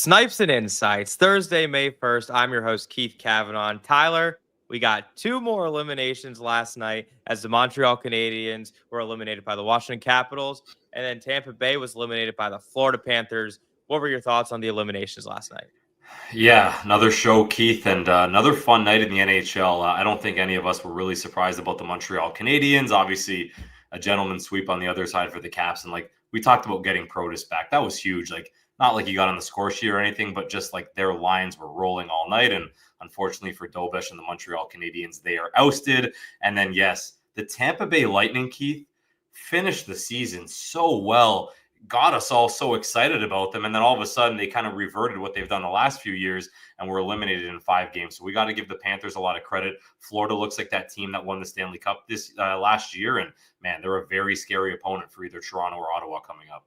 Snipes and Insights, Thursday, May 1st. I'm your host, Keith Kavanaugh. Tyler, we got two more eliminations last night as the Montreal Canadiens were eliminated by the Washington Capitals, and then Tampa Bay was eliminated by the Florida Panthers. What were your thoughts on the eliminations last night? Yeah, another show, Keith, and another fun night in the NHL. I don't think any of us were really surprised about the Montreal Canadiens. Obviously, a gentleman's sweep on the other side for the Caps. And like we talked about getting Protus back. That was huge. Like, not like he got on the score sheet or anything, but just like their lines were rolling all night. And unfortunately for Dobesh and the Montreal Canadiens, they are ousted. And then, yes, the Tampa Bay Lightning, Keith, finished the season so well, got us all so excited about them. And then all of a sudden they kind of reverted what they've done the last few years and were eliminated in 5 games. So we got to give the Panthers a lot of credit. Florida looks like that team that won the Stanley Cup this last year. And man, they're a very scary opponent for either Toronto or Ottawa coming up.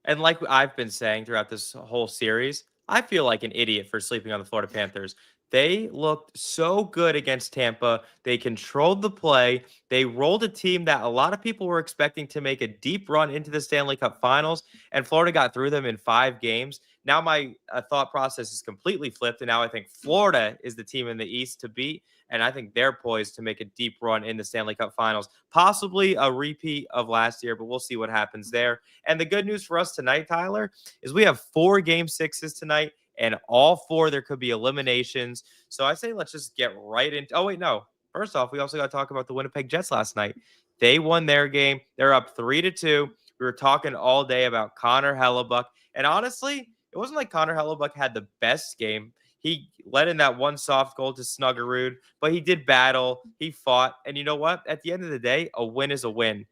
And like I've been saying throughout this whole series, I feel like an idiot for sleeping on the Florida Panthers. They looked so good against Tampa. They controlled the play. They rolled a team that a lot of people were expecting to make a deep run into the Stanley Cup Finals, and Florida got through them in 5 games. Now my thought process is completely flipped, and now I think Florida is the team in the East to beat, and I think they're poised to make a deep run in the Stanley Cup Finals, possibly a repeat of last year, but we'll see what happens there. And the good news for us tonight, Tyler, is we have 4 Game 6s tonight, and all 4 there could be eliminations. So I say let's just get right into. Oh wait, no. First off, we also got to talk about the Winnipeg Jets last night. They won their game. They're up 3-2. We were talking all day about Connor Hellebuck, and honestly, it wasn't like Connor Hellebuck had the best game. He let in that one soft goal to Snuggerud, but he did battle. He fought. And you know what? At the end of the day, a win is a win.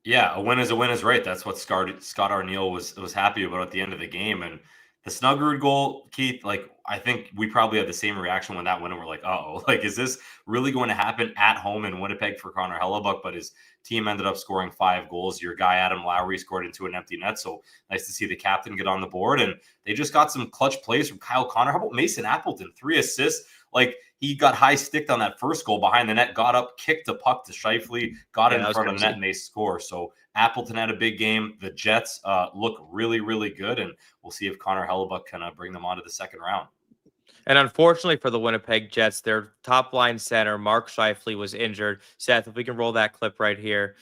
Yeah, a win is right. That's what Scott Arniel was happy about at the end of the game. And the Snuggerud goal, Keith, like I think we probably had the same reaction when that went, and we're like, uh-oh, like is this really going to happen at home in Winnipeg for Connor Hellebuck? But his team ended up scoring 5 goals. Your guy Adam Lowry scored into an empty net. So nice to see the captain get on the board. And they just got some clutch plays from Kyle Connor. How about Mason Appleton? 3 assists. Like he got high sticked on that first goal behind the net, got up, kicked the puck to Scheifele, got it in front of the net, and they score. So Appleton had a big game. The Jets look really, really good, and we'll see if Connor Hellebuck can bring them on to the second round. And unfortunately for the Winnipeg Jets, their top line center, Mark Scheifele, was injured. Seth, if we can roll that clip right here.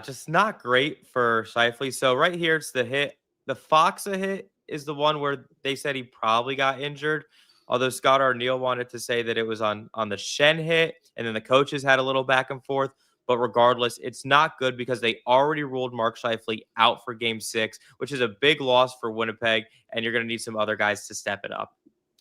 Just not great for Scheifele. So right here, it's the hit. The Foxa hit is the one where they said he probably got injured. Although Scott Arniel wanted to say that it was on the Shen hit, and then the coaches had a little back and forth. But regardless, it's not good because they already ruled Mark Scheifele out for Game 6, which is a big loss for Winnipeg, and you're going to need some other guys to step it up.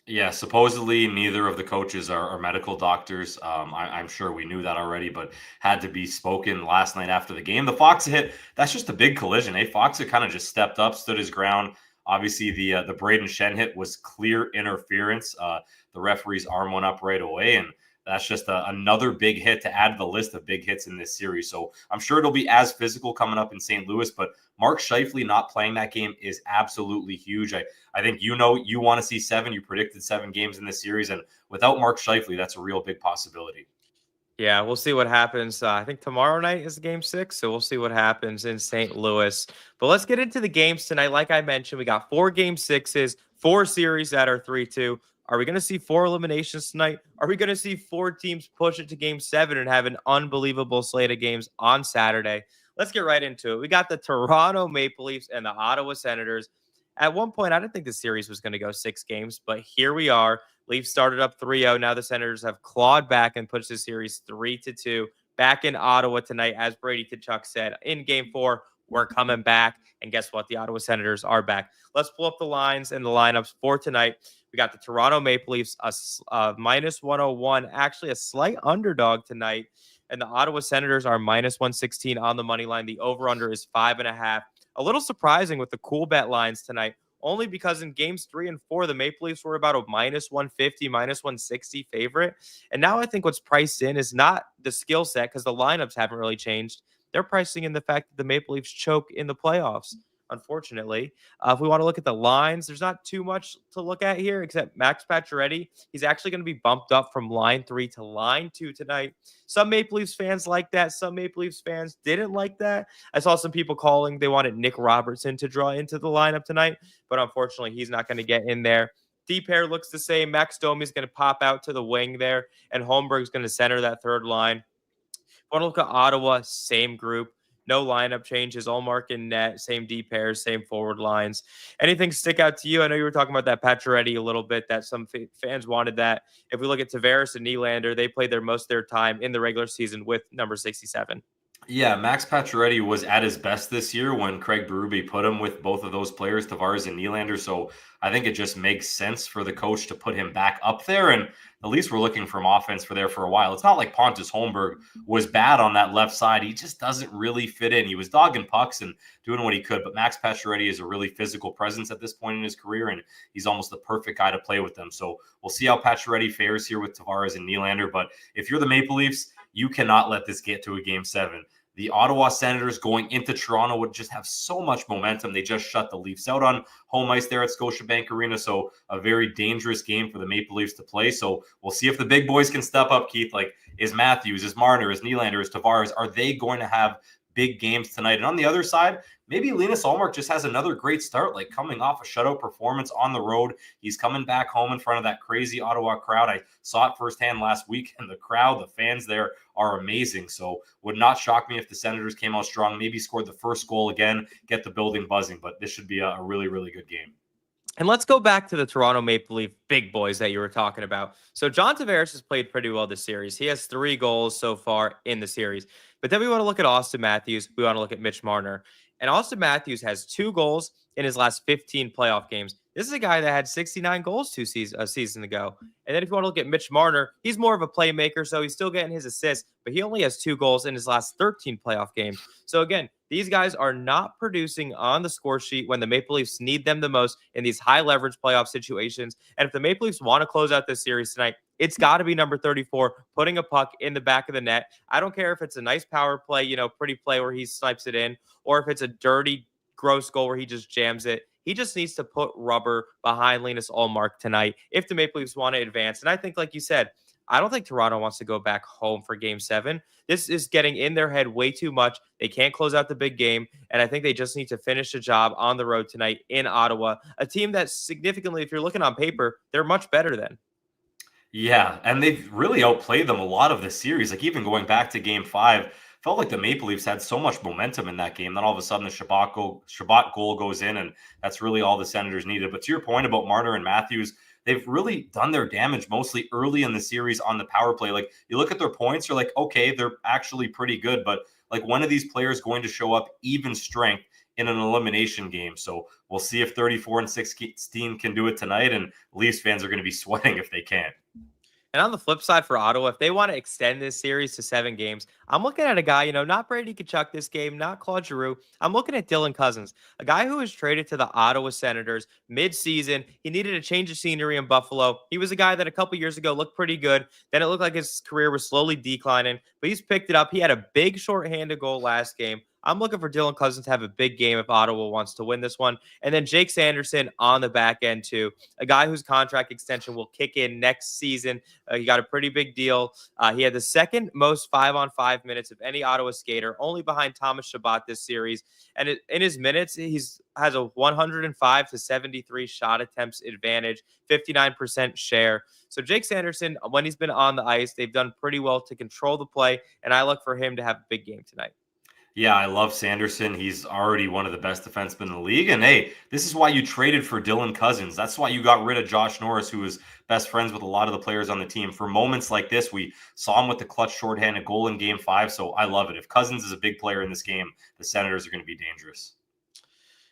Yeah, supposedly neither of the coaches are medical doctors. I'm sure we knew that already, but had to be spoken last night after the game. The Foxa hit, that's just a big collision. Foxa kind of just stepped up, stood his ground. Obviously, the Braden Shen hit was clear interference. The referee's arm went up right away, and that's just another big hit to add to the list of big hits in this series. So I'm sure it'll be as physical coming up in St. Louis, but Mark Scheifele not playing that game is absolutely huge. I think you want to see 7. You predicted 7 games in this series, and without Mark Scheifele, that's a real big possibility. Yeah, we'll see what happens. I think tomorrow night is Game 6, so we'll see what happens in St. Louis. But let's get into the games tonight. Like I mentioned, we got 4 Game 6s, 4 series that are 3-2. Are we going to see 4 eliminations tonight? Are we going to see 4 teams push it to Game 7 and have an unbelievable slate of games on Saturday? Let's get right into it. We got the Toronto Maple Leafs and the Ottawa Senators. At one point, I didn't think the series was going to go 6 games, but here we are. Leafs started up 3-0. Now the Senators have clawed back and pushed the series 3-2. Back in Ottawa tonight, as Brady Tkachuk said, in Game 4, we're coming back. And guess what? The Ottawa Senators are back. Let's pull up the lines and the lineups for tonight. We got the Toronto Maple Leafs, a minus 101, actually a slight underdog tonight. And the Ottawa Senators are minus 116 on the money line. The over-under is 5.5. A little surprising with the cool bet lines tonight, only because in games 3 and 4, the Maple Leafs were about a minus 150, minus 160 favorite. And now I think what's priced in is not the skill set because the lineups haven't really changed. They're pricing in the fact that the Maple Leafs choke in the playoffs. unfortunately. If we want to look at the lines, there's not too much to look at here except Max Pacioretty. He's actually going to be bumped up from line 3 to line 2 tonight. Some Maple Leafs fans like that. Some Maple Leafs fans didn't like that. I saw some people calling they wanted Nick Robertson to draw into the lineup tonight, but unfortunately, he's not going to get in there. D pair looks the same. Max Domi is going to pop out to the wing there, and Holmberg's going to center that third line. Want to look at Ottawa, same group. No lineup changes, all mark in net, same D pairs, same forward lines. Anything stick out to you? I know you were talking about that Pacioretty a little bit, that some fans wanted that. If we look at Tavares and Nylander, they played most of their time in the regular season with number 67. Yeah, Max Pacioretty was at his best this year when Craig Berube put him with both of those players, Tavares and Nylander. So I think it just makes sense for the coach to put him back up there. And at least we're looking from offense for there for a while. It's not like Pontus Holmberg was bad on that left side. He just doesn't really fit in. He was dogging pucks and doing what he could. But Max Pacioretty is a really physical presence at this point in his career, and he's almost the perfect guy to play with them. So we'll see how Pacioretty fares here with Tavares and Nylander. But if you're the Maple Leafs, you cannot let this get to a game 7. The Ottawa Senators going into Toronto would just have so much momentum. They just shut the Leafs out on home ice there at Scotiabank Arena. So a very dangerous game for the Maple Leafs to play. So we'll see if the big boys can step up, Keith. Like, is Matthews, is Marner, is Nylander, is Tavares, are they going to have big games tonight? And on the other side, maybe Linus Ullmark just has another great start, like coming off a shutout performance on the road. He's coming back home in front of that crazy Ottawa crowd. I saw it firsthand last week, and the crowd, the fans there are amazing. So would not shock me if the Senators came out strong, maybe scored the first goal again, get the building buzzing. But this should be a really, really good game. And let's go back to the Toronto Maple Leaf big boys that you were talking about. So John Tavares has played pretty well this series. He has 3 goals so far in the series. But then we want to look at Auston Matthews. We want to look at Mitch Marner. And Auston Matthews has 2 goals in his last 15 playoff games. This is a guy that had 69 goals a season ago. And then if you want to look at Mitch Marner, he's more of a playmaker, so he's still getting his assists, but he only has 2 goals in his last 13 playoff games. So again, these guys are not producing on the score sheet when the Maple Leafs need them the most in these high leverage playoff situations. And if the Maple Leafs want to close out this series tonight, it's got to be number 34, putting a puck in the back of the net. I don't care if it's a nice power play, pretty play where he snipes it in, or if it's a dirty, gross goal where he just jams it. He just needs to put rubber behind Linus Ullmark tonight if the Maple Leafs want to advance. And I think, like you said, I don't think Toronto wants to go back home for game 7. This is getting in their head way too much. They can't close out the big game. And I think they just need to finish the job on the road tonight in Ottawa, a team that significantly, if you're looking on paper, they're much better than. Yeah, and they've really outplayed them a lot of this series. Like, even going back to game 5, felt like the Maple Leafs had so much momentum in that game. Then all of a sudden the Shabbat goal goes in, and that's really all the Senators needed. But to your point about Marner and Matthews, they've really done their damage mostly early in the series on the power play. Like, you look at their points, you're like, okay, they're actually pretty good. But like, when are these players going to show up even strength in an elimination game? So we'll see if 34 and 16 can do it tonight, and Leafs fans are going to be sweating if they can't. And on the flip side for Ottawa, if they want to extend this series to 7 games, I'm looking at a guy, not Brady Tkachuk this game, not Claude Giroux. I'm looking at Dylan Cousins, a guy who was traded to the Ottawa Senators mid-season. He needed a change of scenery in Buffalo. He was a guy that a couple years ago looked pretty good. Then it looked like his career was slowly declining, but he's picked it up. He had a big shorthanded goal last game. I'm looking for Dylan Cousins to have a big game if Ottawa wants to win this one. And then Jake Sanderson on the back end, too. A guy whose contract extension will kick in next season. He got a pretty big deal. He had the second most 5-on-5 minutes of any Ottawa skater, only behind Thomas Chabot this series. And in his minutes, has a 105 to 73 shot attempts advantage, 59% share. So Jake Sanderson, when he's been on the ice, they've done pretty well to control the play. And I look for him to have a big game tonight. Yeah, I love Sanderson. He's already one of the best defensemen in the league. And hey, this is why you traded for Dylan Cousins. That's why you got rid of Josh Norris, who was best friends with a lot of the players on the team. For moments like this, we saw him with the clutch shorthanded goal in game 5. So I love it. If Cousins is a big player in this game, the Senators are going to be dangerous.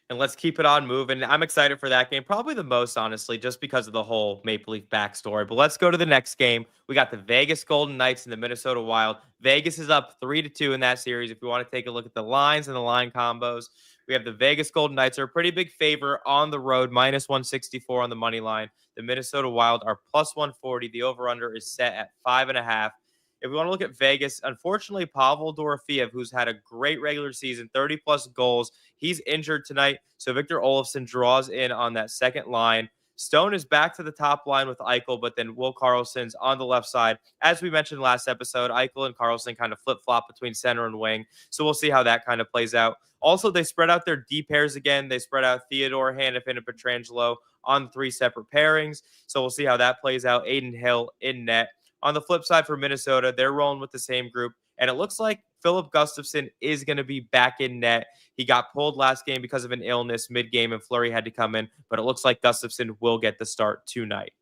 And let's keep it on moving. I'm excited for that game, probably the most, honestly, just because of the whole Maple Leaf backstory. But let's go to the next game. We got the Vegas Golden Knights and the Minnesota Wild. Vegas is up 3-2 in that series. If you want to take a look at the lines and the line combos, we have the Vegas Golden Knights are a pretty big favor on the road, minus 164 on the money line. The Minnesota Wild are plus 140. The over-under is set at 5.5. if we want to look at Vegas, unfortunately, Pavel Dorofeev, who's had a great regular season, 30-plus goals, he's injured tonight. So Victor Olofsson draws in on that second line. Stone is back to the top line with Eichel, but then Will Karlsson's on the left side. As we mentioned last episode, Eichel and Karlsson kind of flip-flop between center and wing. So we'll see how that kind of plays out. Also, they spread out their D pairs again. They spread out Theodore, Hanifin, and Pietrangelo on 3 separate pairings. So we'll see how that plays out. Aiden Hill in net. On the flip side for Minnesota, they're rolling with the same group. And it looks like Philip Gustafsson is going to be back in net. He got pulled last game because of an illness mid-game, and Fleury had to come in. But it looks like Gustafsson will get the start tonight.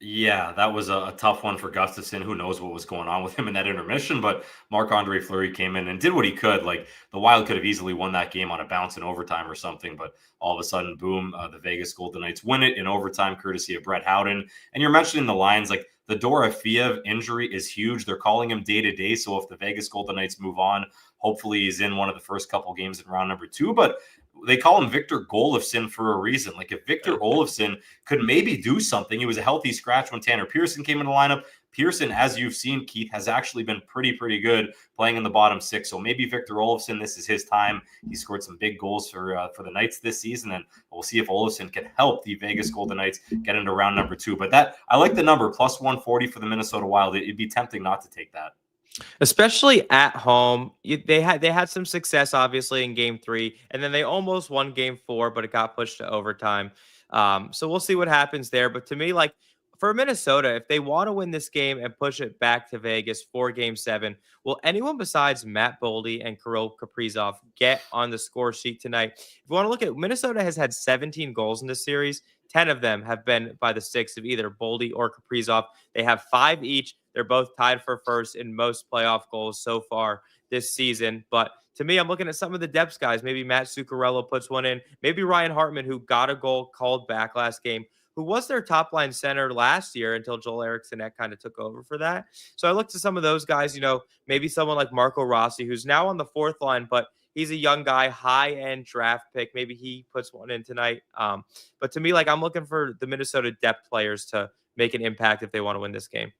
Yeah, that was a tough one for Gustafsson. Who knows what was going on with him in that intermission, but Marc-Andre Fleury came in and did what he could. Like, the Wild could have easily won that game on a bounce in overtime or something, but all of a sudden, boom, the Vegas Golden Knights win it in overtime, courtesy of Brett Howden. And you're mentioning the lines, like the Dorofeev injury is huge. They're calling him day-to-day, so if the Vegas Golden Knights move on, hopefully he's in one of the first couple games in round number 2, but they call him Victor Olofsson for a reason. Like, if Victor Olofsson could maybe do something, he was a healthy scratch when Tanner Pearson came in the lineup. Pearson, as you've seen, Keith, has actually been pretty good playing in the bottom 6. So maybe Victor Olofsson, this is his time. He scored some big goals for the Knights this season, and we'll see if Olofsson can help the Vegas Golden Knights get into round number 2. But that, I like the number, plus 140 for the Minnesota Wild. It'd be tempting not to take that. Especially at home. They had some success, obviously, in game 3, and then they almost won game 4, but it got pushed to overtime. So we'll see what happens there. But to me, like, for Minnesota, if they want to win this game and push it back to Vegas for game 7, will anyone besides Matt Boldy and Kirill Kaprizov get on the score sheet tonight? If you want to look at, Minnesota has had 17 goals in this series. 10 of them have been by the sticks of either Boldy or Kaprizov. They have 5 each. They're both tied for first in most playoff goals so far this season. But to me, I'm looking at some of the depth guys. Maybe Matt Zuccarello puts one in. Maybe Ryan Hartman, who got a goal called back last game, who was their top line center last year until Joel Eriksson kind of took over for that. So I looked to some of those guys, maybe someone like Marco Rossi, who's now on the 4th line, but he's a young guy, high-end draft pick. Maybe he puts one in tonight. But to me, like, I'm looking for the Minnesota depth players to make an impact if they want to win this game.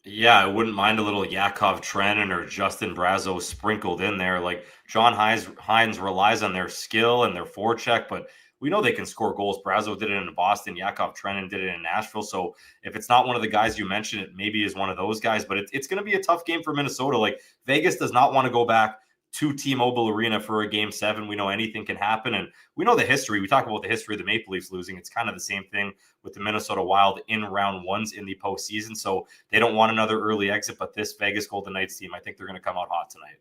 Yeah, I wouldn't mind a little Yakov Trenin or Justin Brazeau sprinkled in there. Like, John Hines relies on their skill and their forecheck, but we know they can score goals. Brazeau did it in Boston. Yakov Trenin did it in Nashville. So if it's not one of the guys you mentioned, it maybe is one of those guys. But it's going to be a tough game for Minnesota. Like, Vegas does not want to go back to T-Mobile Arena for a game 7. We know anything can happen, and we know the history. We talk about the history of the Maple Leafs losing. It's kind of the same thing with the Minnesota Wild in round 1s in the postseason, so they don't want another early exit, but this Vegas Golden Knights team, I think they're going to come out hot tonight.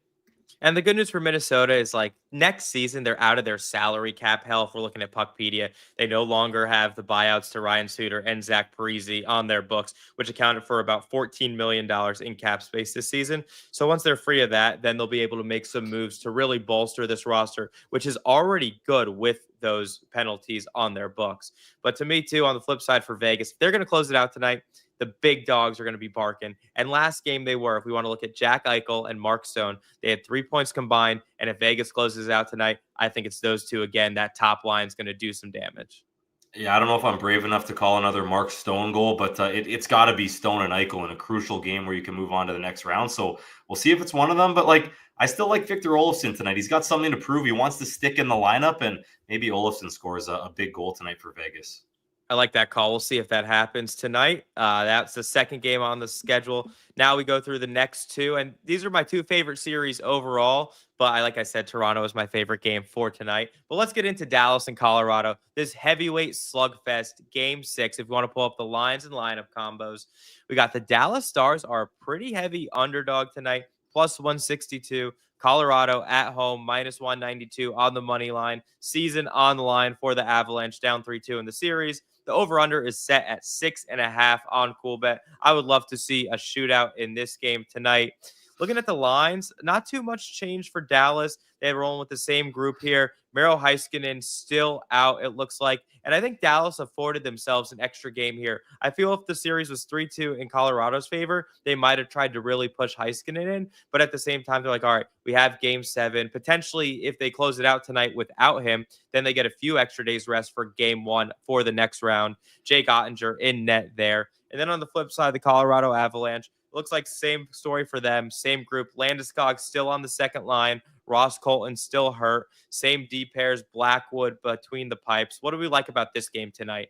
And the good news for Minnesota is, like, next season, they're out of their salary cap hell. If we're looking at PuckPedia, they no longer have the buyouts to Ryan Suter and Zach Parise on their books, which accounted for about $14 million in cap space this season. So once they're free of that, then they'll be able to make some moves to really bolster this roster, which is already good with those penalties on their books. But to me, too, on the flip side for Vegas, if they're going to close it out tonight, the big dogs are going to be barking. And last game they were, if we want to look at Jack Eichel and Mark Stone, they had 3 points combined. And if Vegas closes out tonight, I think it's those two again. That top line is going to do some damage. Yeah, I don't know if I'm brave enough to call another Mark Stone goal, but it's got to be Stone and Eichel in a crucial game where you can move on to the next round. So we'll see if it's one of them. But, like, I still like Victor Olofsson tonight. He's got something to prove. He wants to stick in the lineup, and maybe Olofsson scores a big goal tonight for Vegas. I like that call. We'll see if that happens tonight. That's the second game on the schedule. Now we go through the next 2, and these are my 2 favorite series overall. But like I said, Toronto is my favorite game for tonight. But let's get into Dallas and Colorado. This heavyweight slugfest, game 6. If you want to pull up the lines and lineup combos, we got the Dallas Stars are a pretty heavy underdog tonight, plus 162. Colorado at home, minus 192 on the money line. Season on the line for the Avalanche, down 3-2 in the series. The over-under is set at 6.5 on Coolbet. I would love to see a shootout in this game tonight. Looking at the lines, not too much change for Dallas. They're rolling with the same group here. Miro Heiskanen still out, it looks like. And I think Dallas afforded themselves an extra game here. I feel if the series was 3-2 in Colorado's favor, they might have tried to really push Heiskanen in. But at the same time, they're like, all right, we have game 7. Potentially, if they close it out tonight without him, then they get a few extra days rest for game 1 for the next round. Jake Oettinger in net there. And then on the flip side, the Colorado Avalanche, Looks like same story for them, same group. Landeskog still on the second line. Ross Colton still hurt. Same D pairs, Blackwood between the pipes. What do we like about this game tonight?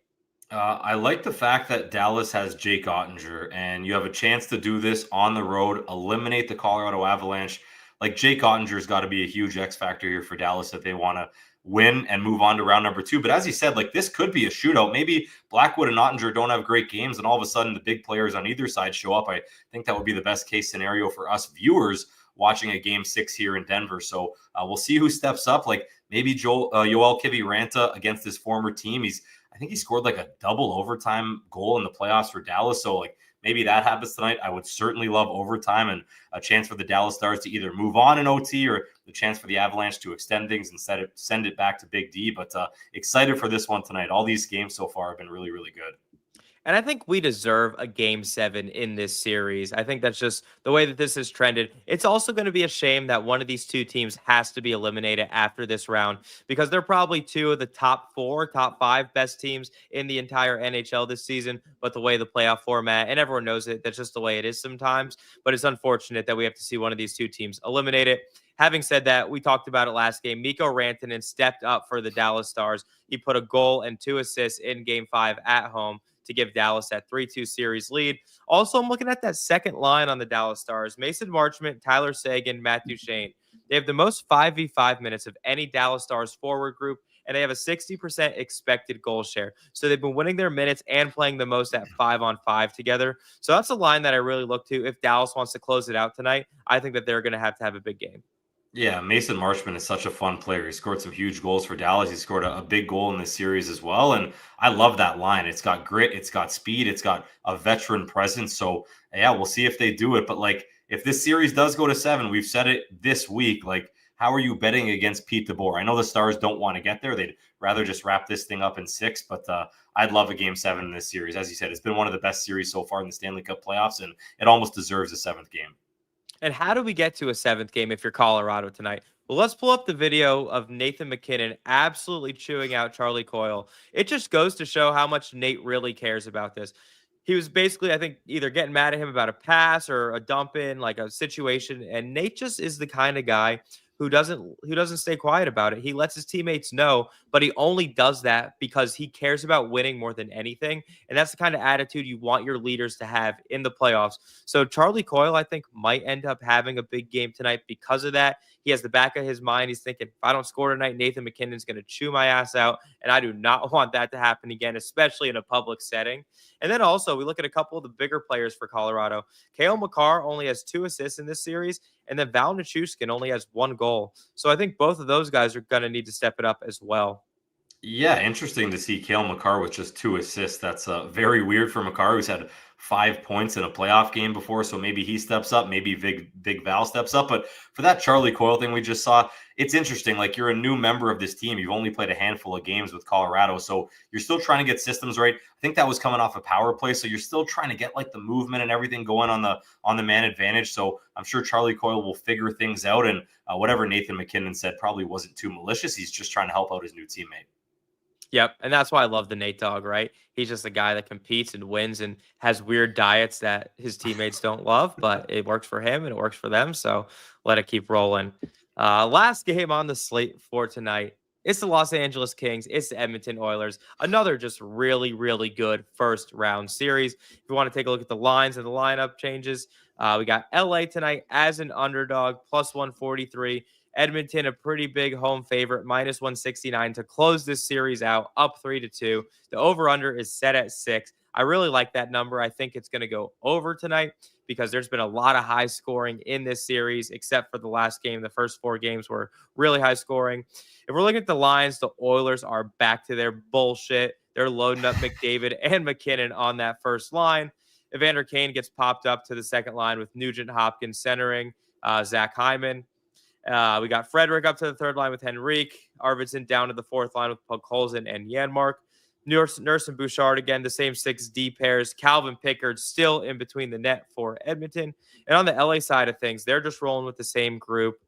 I like the fact that Dallas has Jake Oettinger, and you have a chance to do this on the road, eliminate the Colorado Avalanche. Like Jake Ottinger's got to be a huge X factor here for Dallas if they want to win and move on to round number 2. But as you said, like this could be a shootout. Maybe Blackwood and Ottinger don't have great games, and all of a sudden the big players on either side show up. I think that would be the best case scenario for us viewers watching a game 6 here in Denver. So we'll see who steps up. Like maybe Yoel Kiviranta against his former team. I think he scored like a double overtime goal in the playoffs for Dallas. So like maybe that happens tonight. I would certainly love overtime and a chance for the Dallas Stars to either move on in OT or the chance for the Avalanche to extend things and send it back to Big D. But excited for this one tonight. All these games so far have been really, really good. And I think we deserve a game 7 in this series. I think that's just the way that this has trended. It's also going to be a shame that one of these two teams has to be eliminated after this round because they're probably two of the top 4, top 5 best teams in the entire NHL this season. But the way the playoff format, and everyone knows it, that's just the way it is sometimes. But it's unfortunate that we have to see one of these two teams eliminated. Having said that, we talked about it last game. Mikko Rantanen stepped up for the Dallas Stars. He put a goal and 2 assists in game 5 at home to give Dallas that 3-2 series lead. Also, I'm looking at that second line on the Dallas Stars. Mason Marchment, Tyler Seguin, Matt Duchene. They have the most 5v5 minutes of any Dallas Stars forward group, and they have a 60% expected goal share. So they've been winning their minutes and playing the most at 5-on-5 together. So that's a line that I really look to. If Dallas wants to close it out tonight, I think that they're going to have a big game. Yeah, Mason Marchment is such a fun player. He scored some huge goals for Dallas. He scored a big goal in this series as well. And I love that line. It's got grit, it's got speed, it's got a veteran presence. So, yeah, we'll see if they do it. But, like, if this series does go to 7, we've said it this week, like, how are you betting against Pete DeBoer? I know the Stars don't want to get there. They'd rather just wrap this thing up in 6. But I'd love a game 7 in this series. As you said, it's been one of the best series so far in the Stanley Cup playoffs, and it almost deserves a 7th game. And how do we get to a 7th game if you're Colorado tonight? Well, let's pull up the video of Nathan MacKinnon absolutely chewing out Charlie Coyle. It just goes to show how much Nate really cares about this. He was basically, I think, either getting mad at him about a pass or a dump in, like a situation. And Nate just is the kind of guy who doesn't stay quiet about it. He lets his teammates know, but he only does that because he cares about winning more than anything. And that's the kind of attitude you want your leaders to have in the playoffs. So Charlie Coyle, I think, might end up having a big game tonight because of that. He has the back of his mind. He's thinking, if I don't score tonight, Nathan MacKinnon's going to chew my ass out. And I do not want that to happen again, especially in a public setting. And then also, we look at a couple of the bigger players for Colorado. Cale Makar only has 2 assists in this series, and then Val Nichushkin only has 1 goal. So I think both of those guys are going to need to step it up as well. Yeah, interesting to see Cale Makar with just 2 assists. That's very weird for Makar, who's had 5 points in a playoff game before. So maybe he steps up, maybe Big Val steps up. But for that Charlie Coyle thing we just saw, it's interesting. Like, you're a new member of this team. You've only played a handful of games with Colorado, so you're still trying to get systems right. I think that was coming off a power play, so you're still trying to get like the movement and everything going on the man advantage. So I'm sure Charlie Coyle will figure things out. And whatever Nathan MacKinnon said probably wasn't too malicious. He's just trying to help out his new teammate. Yep, and that's why I love the Nate Dogg, right? He's just a guy that competes and wins and has weird diets that his teammates don't love, but it works for him and it works for them, so let it keep rolling. Last game on the slate for tonight, it's the Los Angeles Kings, it's the Edmonton Oilers. Another just really, really good first round series. If you want to take a look at the lines and the lineup changes, we got LA tonight as an underdog, plus 143. Edmonton, a pretty big home favorite, minus 169 to close this series out, up 3-2. The over-under is set at 6. I really like that number. I think it's going to go over tonight because there's been a lot of high scoring in this series, except for the last game. The first 4 games were really high scoring. If we're looking at the lines, the Oilers are back to their bullshit. They're loading up McDavid and McKinnon on that first line. Evander Kane gets popped up to the second line with Nugent Hopkins centering Zach Hyman. We got Frederick up to the third line with Henrique. Arvidsson down to the fourth line with Podkolzin and Janmark. Nurse and Bouchard, again, the same 6 D pairs. Calvin Pickard still in between the net for Edmonton. And on the LA side of things, they're just rolling with the same group.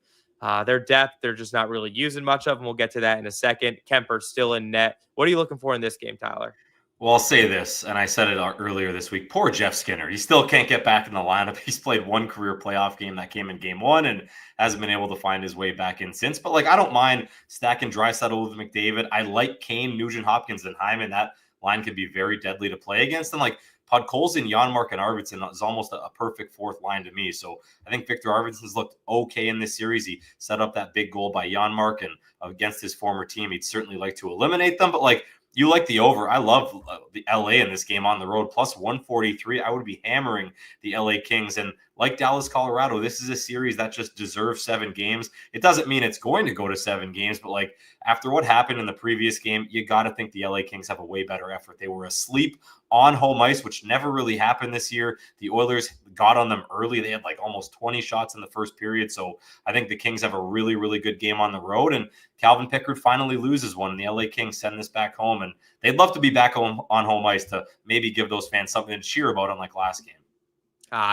Their depth, they're just not really using much of them. We'll get to that in a second. Kemper still in net. What are you looking for in this game, Tyler? Well, I'll say this, and I said it earlier this week. Poor Jeff Skinner. He still can't get back in the lineup. He's played one career playoff game that came in game one and hasn't been able to find his way back in since. But like, I don't mind stacking Draisaitl with McDavid. I like Kane, Nugent Hopkins, and Hyman. That line could be very deadly to play against. And like Podkolzin, Janmark, and Arvidsson is almost a perfect fourth line to me. So I think Victor Arvidsson's looked okay in this series. He set up that big goal by Janmark, and against his former team, he'd certainly like to eliminate them. But like, you like the over. I love the LA in this game on the road, plus 143. I would be hammering the LA Kings. And like Dallas, Colorado, this is a series that just deserves 7 games. It doesn't mean it's going to go to 7 games, but like after what happened in the previous game, you got to think the LA Kings have a way better effort. They were asleep on home ice, which never really happened this year. The Oilers got on them early. They had like almost 20 shots in the first period. So I think the Kings have a really, really good game on the road. And Calvin Pickard finally loses one. The LA Kings send this back home, and they'd love to be back on home ice to maybe give those fans something to cheer about, unlike last game.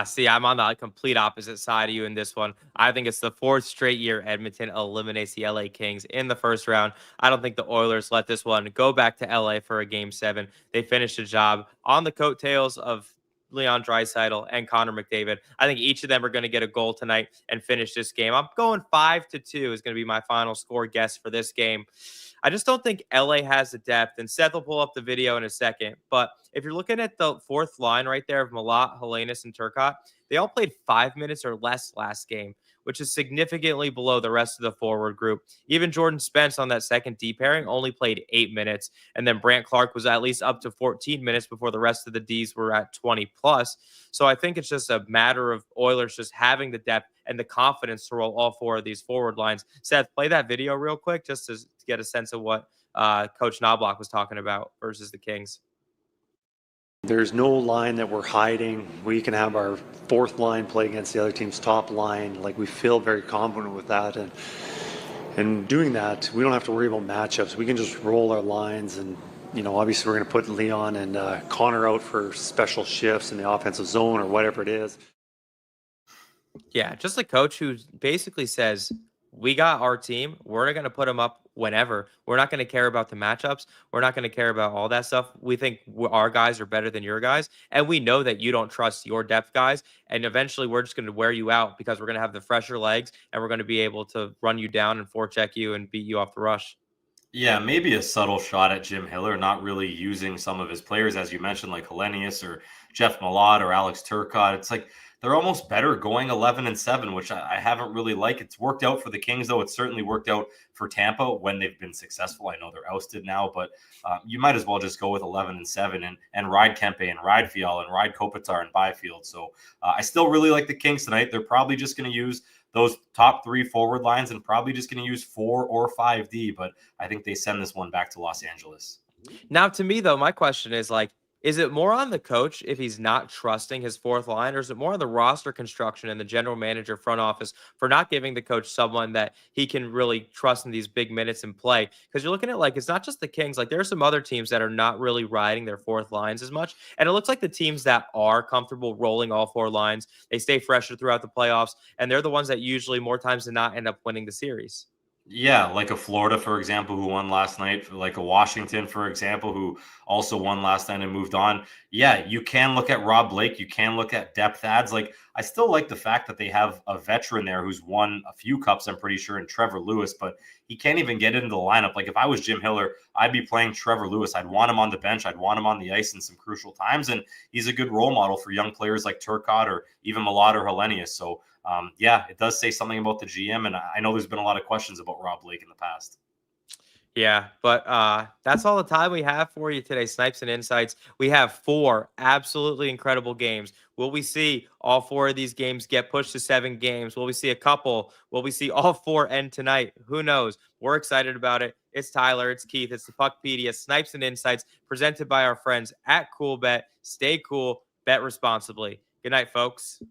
See, I'm on the complete opposite side of you in this one. I think it's the 4th straight year Edmonton eliminates the LA Kings in the first round. I don't think the Oilers let this one go back to LA for a game 7. They finished the job on the coattails of Leon Draisaitl and Connor McDavid. I think each of them are going to get a goal tonight and finish this game. I'm going 5-2 is going to be my final score guess for this game. I just don't think LA has the depth, and Seth will pull up the video in a second. But if you're looking at the 4th line right there of Malat, Helenius, and Turcotte, they all played 5 minutes or less last game, which is significantly below the rest of the forward group. Even Jordan Spence on that second D pairing only played 8 minutes, and then Brant Clark was at least up to 14 minutes before the rest of the Ds were at 20 plus. So I think it's just a matter of Oilers just having the depth and the confidence to roll all 4 of these forward lines. Seth, play that video real quick just to get a sense of what Coach Knobloch was talking about versus the Kings. There's no line that we're hiding. We can have our 4th line play against the other team's top line. Like, we feel very confident with that. And doing that, we don't have to worry about matchups. We can just roll our lines. And, you know, obviously we're going to put Leon and Connor out for special shifts in the offensive zone or whatever it is. Yeah, just a coach who basically says, we got our team. We're going to put them up whenever. We're not going to care about the matchups. We're not going to care about all that stuff. We think our guys are better than your guys. And we know that you don't trust your depth guys. And eventually we're just going to wear you out because we're going to have the fresher legs and we're going to be able to run you down and forecheck you and beat you off the rush. Yeah, maybe a subtle shot at Jim Hiller, not really using some of his players, as you mentioned, like Helenius or Jeff Malott or Alex Turcotte. It's like they're almost better going 11-7, which I haven't really liked. It's worked out for the Kings, though. It's certainly worked out for Tampa when they've been successful. I know they're ousted now, but you might as well just go with 11-7 and ride Kempe and ride Fiala and ride Kopitar and Byfield. So I still really like the Kings tonight. They're probably just going to use those top 3 forward lines and probably just going to use 4 or 5D, but I think they send this one back to Los Angeles. Now, to me, though, my question is like, is it more on the coach if he's not trusting his 4th line, or is it more on the roster construction and the general manager front office for not giving the coach someone that he can really trust in these big minutes and play? Because you're looking at, like, it's not just the Kings. Like, there are some other teams that are not really riding their 4th lines as much. And it looks like the teams that are comfortable rolling all 4 lines, they stay fresher throughout the playoffs. And they're the ones that usually more times than not end up winning the series. Yeah, like a Florida, for example, who won last night, like a Washington, for example, who also won last night and moved on. Yeah, you can look at Rob Blake. You can look at depth adds. Like, I still like the fact that they have a veteran there who's won a few cups, I'm pretty sure, in Trevor Lewis, but he can't even get into the lineup. Like, if I was Jim Hiller, I'd be playing Trevor Lewis. I'd want him on the bench. I'd want him on the ice in some crucial times. And he's a good role model for young players like Turcotte or even Malott or Helenius. So, yeah, it does say something about the GM, and I know there's been a lot of questions about Rob Blake in the past. Yeah, but that's all the time we have for you today, Snipes and Insights. We have 4 absolutely incredible games. Will we see all 4 of these games get pushed to 7 games? Will we see a couple? Will we see all 4 end tonight? Who knows? We're excited about it. It's Tyler. It's Keith. It's the PuckPedia, Snipes and Insights, presented by our friends at CoolBet. Stay cool. Bet responsibly. Good night, folks.